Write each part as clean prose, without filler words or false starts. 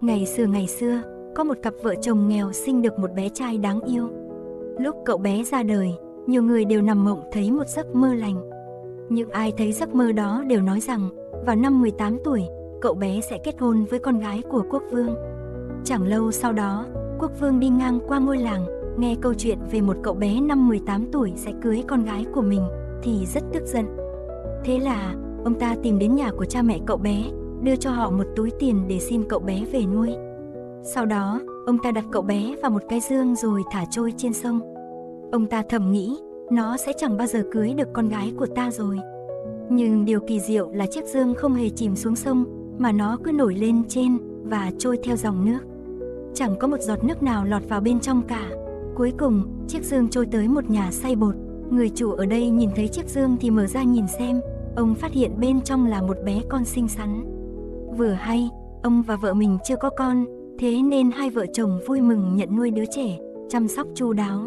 Ngày xưa, có một cặp vợ chồng nghèo sinh được một bé trai đáng yêu. Lúc cậu bé ra đời, nhiều người đều nằm mộng thấy một giấc mơ lành. Những ai thấy giấc mơ đó đều nói rằng, vào năm 18 tuổi, cậu bé sẽ kết hôn với con gái của quốc vương. Chẳng lâu sau đó, quốc vương đi ngang qua ngôi làng, nghe câu chuyện về một cậu bé năm 18 tuổi sẽ cưới con gái của mình, thì rất tức giận. Thế là, ông ta tìm đến nhà của cha mẹ cậu bé, đưa cho họ một túi tiền để xin cậu bé về nuôi. Sau đó, ông ta đặt cậu bé vào một cái giương rồi thả trôi trên sông. Ông ta thầm nghĩ, nó sẽ chẳng bao giờ cưới được con gái của ta rồi. Nhưng điều kỳ diệu là chiếc giương không hề chìm xuống sông, mà nó cứ nổi lên trên và trôi theo dòng nước. Chẳng có một giọt nước nào lọt vào bên trong cả. Cuối cùng, chiếc giương trôi tới một nhà xay bột. Người chủ ở đây nhìn thấy chiếc giương thì mở ra nhìn xem. Ông phát hiện bên trong là một bé con xinh xắn. Vừa hay, ông và vợ mình chưa có con, thế nên hai vợ chồng vui mừng nhận nuôi đứa trẻ, chăm sóc chu đáo.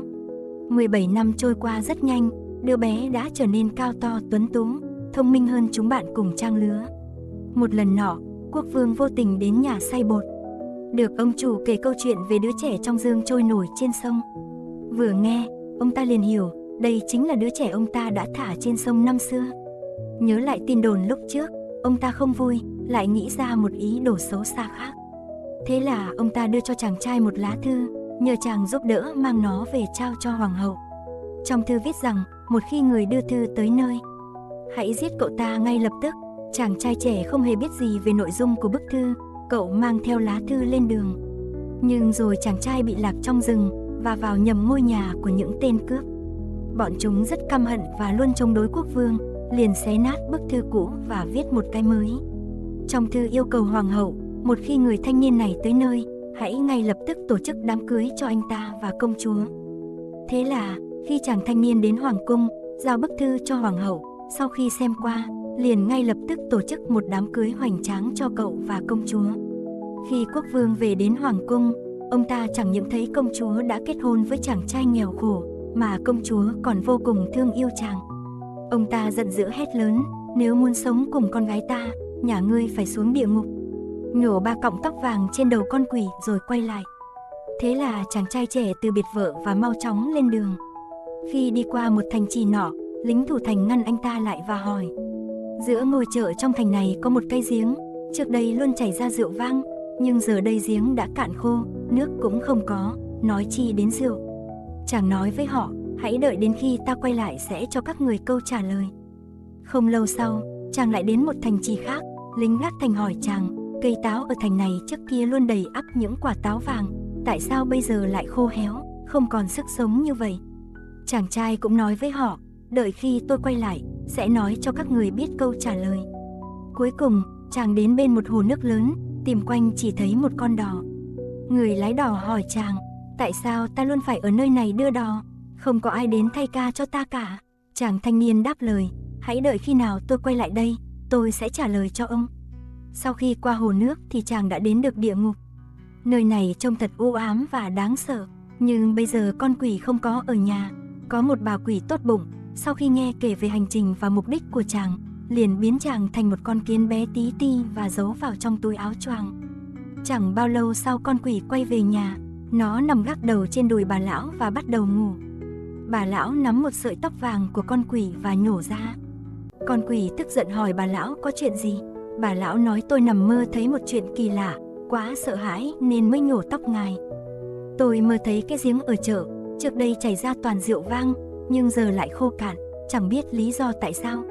17 năm trôi qua rất nhanh, đứa bé đã trở nên cao to tuấn tú, thông minh hơn chúng bạn cùng trang lứa. Một lần nọ, quốc vương vô tình đến nhà xay bột. Được ông chủ kể câu chuyện về đứa trẻ trong giương trôi nổi trên sông. Vừa nghe, ông ta liền hiểu, đây chính là đứa trẻ ông ta đã thả trên sông năm xưa. Nhớ lại tin đồn lúc trước, ông ta không vui, lại nghĩ ra một ý đồ xấu xa khác. Thế là ông ta đưa cho chàng trai một lá thư, nhờ chàng giúp đỡ mang nó về trao cho hoàng hậu. Trong thư viết rằng, một khi người đưa thư tới nơi, hãy giết cậu ta ngay lập tức. Chàng trai trẻ không hề biết gì về nội dung của bức thư, cậu mang theo lá thư lên đường. Nhưng rồi chàng trai bị lạc trong rừng và vào nhầm ngôi nhà của những tên cướp. Bọn chúng rất căm hận và luôn chống đối quốc vương, liền xé nát bức thư cũ và viết một cái mới. Trong thư yêu cầu hoàng hậu, một khi người thanh niên này tới nơi, hãy ngay lập tức tổ chức đám cưới cho anh ta và công chúa. Thế là, khi chàng thanh niên đến hoàng cung, giao bức thư cho hoàng hậu, sau khi xem qua, liền ngay lập tức tổ chức một đám cưới hoành tráng cho cậu và công chúa. Khi quốc vương về đến hoàng cung, ông ta chẳng những thấy công chúa đã kết hôn với chàng trai nghèo khổ, mà công chúa còn vô cùng thương yêu chàng. Ông ta giận dữ hét lớn, nếu muốn sống cùng con gái ta, nhà ngươi phải xuống địa ngục. Nhổ 3 cọng tóc vàng trên đầu con quỷ rồi quay lại. Thế là chàng trai trẻ từ biệt vợ và mau chóng lên đường. Khi đi qua một thành trì nọ, lính thủ thành ngăn anh ta lại và hỏi, giữa ngôi chợ trong thành này có một cái giếng, trước đây luôn chảy ra rượu vang, nhưng giờ đây giếng đã cạn khô, nước cũng không có, nói chi đến rượu. Chàng nói với họ, hãy đợi đến khi ta quay lại sẽ cho các người câu trả lời. Không lâu sau, chàng lại đến một thành trì khác, lính gác thành hỏi chàng, cây táo ở thành này trước kia luôn đầy ắp những quả táo vàng, tại sao bây giờ lại khô héo, không còn sức sống như vậy? Chàng trai cũng nói với họ, đợi khi tôi quay lại, sẽ nói cho các người biết câu trả lời. Cuối cùng, chàng đến bên một hồ nước lớn, tìm quanh chỉ thấy một con đò. Người lái đò hỏi chàng, tại sao ta luôn phải ở nơi này đưa đò, không có ai đến thay ca cho ta cả? Chàng thanh niên đáp lời, hãy đợi khi nào tôi quay lại đây, tôi sẽ trả lời cho ông. Sau khi qua hồ nước thì chàng đã đến được địa ngục. Nơi này trông thật u ám và đáng sợ, nhưng bây giờ con quỷ không có ở nhà. Có một bà quỷ tốt bụng, sau khi nghe kể về hành trình và mục đích của chàng, liền biến chàng thành một con kiến bé tí ti và giấu vào trong túi áo choàng. Chẳng bao lâu sau con quỷ quay về nhà, nó nằm gác đầu trên đùi bà lão và bắt đầu ngủ. Bà lão nắm một sợi tóc vàng của con quỷ và nhổ ra. Con quỷ tức giận hỏi bà lão có chuyện gì. Bà lão nói tôi nằm mơ thấy một chuyện kỳ lạ, quá sợ hãi nên mới nhổ tóc ngài. Tôi mơ thấy cái giếng ở chợ, trước đây chảy ra toàn rượu vang, nhưng giờ lại khô cạn, chẳng biết lý do tại sao.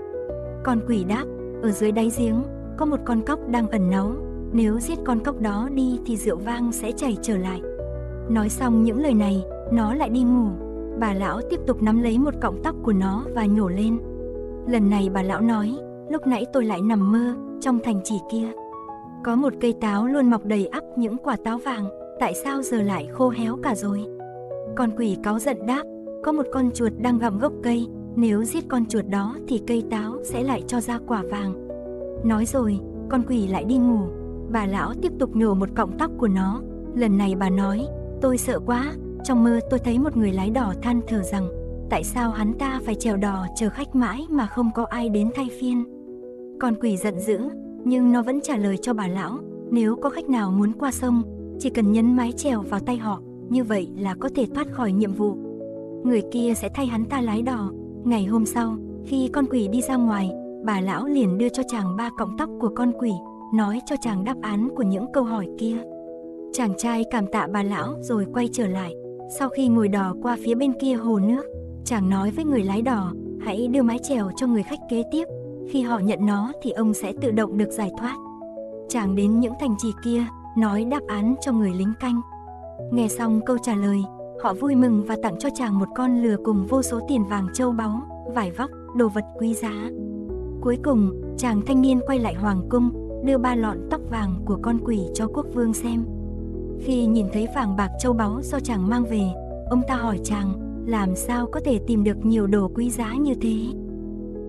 Con quỷ đáp, ở dưới đáy giếng, có một con cóc đang ẩn náu, nếu giết con cóc đó đi thì rượu vang sẽ chảy trở lại. Nói xong những lời này, nó lại đi ngủ. Bà lão tiếp tục nắm lấy một cọng tóc của nó và nhổ lên. Lần này bà lão nói, lúc nãy tôi lại nằm mơ, trong thành trì kia có một cây táo luôn mọc đầy ắp những quả táo vàng, tại sao giờ lại khô héo cả rồi? Con quỷ cáu giận đáp, có một con chuột đang gặm gốc cây, nếu giết con chuột đó thì cây táo sẽ lại cho ra quả vàng. Nói rồi, con quỷ lại đi ngủ. Bà lão tiếp tục nhổ một cọng tóc của nó. Lần này bà nói, tôi sợ quá, trong mơ tôi thấy một người lái đò than thở rằng, tại sao hắn ta phải chèo đò chờ khách mãi mà không có ai đến thay phiên. Con quỷ giận dữ, nhưng nó vẫn trả lời cho bà lão, Nếu có khách nào muốn qua sông, chỉ cần nhấn mái chèo vào tay họ, như vậy là có thể thoát khỏi nhiệm vụ. Người kia sẽ thay hắn ta lái đò. Ngày hôm sau, khi con quỷ đi ra ngoài, bà lão liền đưa cho chàng 3 cọng tóc của con quỷ, nói cho chàng đáp án của những câu hỏi kia. Chàng trai cảm tạ bà lão rồi quay trở lại. Sau khi ngồi đò qua phía bên kia hồ nước, chàng nói với người lái đò, hãy đưa mái chèo cho người khách kế tiếp. Khi họ nhận nó thì ông sẽ tự động được giải thoát. Chàng đến những thành trì kia, nói đáp án cho người lính canh. Nghe xong câu trả lời, họ vui mừng và tặng cho chàng một con lừa cùng vô số tiền vàng châu báu, vải vóc, đồ vật quý giá. Cuối cùng, chàng thanh niên quay lại hoàng cung, đưa 3 lọn tóc vàng của con quỷ cho quốc vương xem. Khi nhìn thấy vàng bạc châu báu do chàng mang về, ông ta hỏi chàng, làm sao có thể tìm được nhiều đồ quý giá như thế?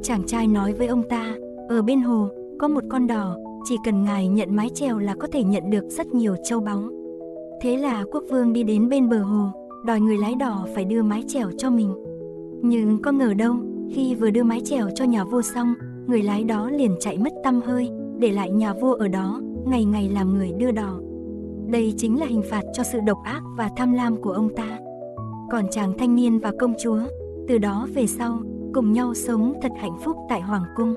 Chàng trai nói với ông ta, ở bên hồ, có một con đò, chỉ cần ngài nhận mái chèo là có thể nhận được rất nhiều châu báu. Thế là quốc vương đi đến bên bờ hồ, đòi người lái đò phải đưa mái chèo cho mình. Nhưng có ngờ đâu, khi vừa đưa mái chèo cho nhà vua xong, người lái đó liền chạy mất tăm hơi, để lại nhà vua ở đó, ngày ngày làm người đưa đò. Đây chính là hình phạt cho sự độc ác và tham lam của ông ta. Còn chàng thanh niên và công chúa, từ đó về sau, cùng nhau sống thật hạnh phúc tại hoàng cung.